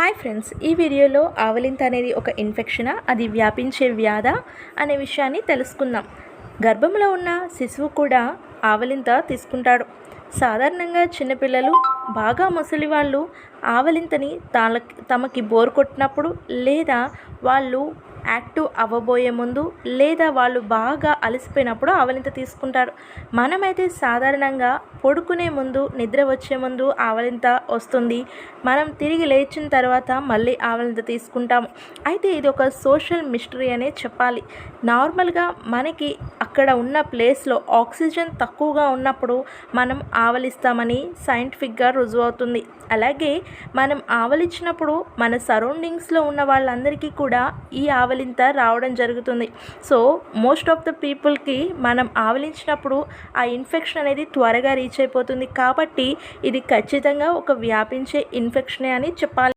Hi friends, ఈ వీడియోలో ఆవలింత అనేది ఒక ఇన్ఫెక్షనా, అది వ్యాపించే వ్యాధా అనే విషయాన్ని తెలుసుకుందాం. గర్భంలో ఉన్న శిశువు కూడా ఆవలింత తీసుకుంటాడు. సాధారణంగా చిన్నపిల్లలు, బాగా ముసలి వాళ్ళు ఆవలింతని తమకి బోర్ కొట్టినప్పుడు, లేదా వాళ్ళు యాక్టివ్ అవ్వబోయే ముందు, లేదా వాళ్ళు బాగా అలసిపోయినప్పుడు ఆవలింత తీసుకుంటారు. మనమైతే సాధారణంగా పడుకునే ముందు, నిద్ర వచ్చే ముందు ఆవలింత వస్తుంది. మనం తిరిగి లేచిన తర్వాత మళ్ళీ ఆవలింత తీసుకుంటాము. అయితే ఇది ఒక సోషల్ మిస్టరీ అనే చెప్పాలి. నార్మల్గా మనకి అక్కడ ఉన్న ప్లేస్లో ఆక్సిజన్ తక్కువగా ఉన్నప్పుడు మనం ఆవలిస్తామని సైంటిఫిక్గా రుజువు అవుతుంది. అలాగే మనం ఆవలించినప్పుడు మన సరౌండింగ్స్లో ఉన్న వాళ్ళందరికీ కూడా ఈ ఆవలింత రావడం జరుగుతుంది. సో మోస్ట్ ఆఫ్ ద పీపుల్కి మనం ఆవలించినప్పుడు ఆ ఇన్ఫెక్షన్ అనేది త్వరగా రీచ్ అయిపోతుంది. కాబట్టి ఇది ఖచ్చితంగా ఒక వ్యాపించే ఇన్ఫెక్షనే అని చెప్పాలి.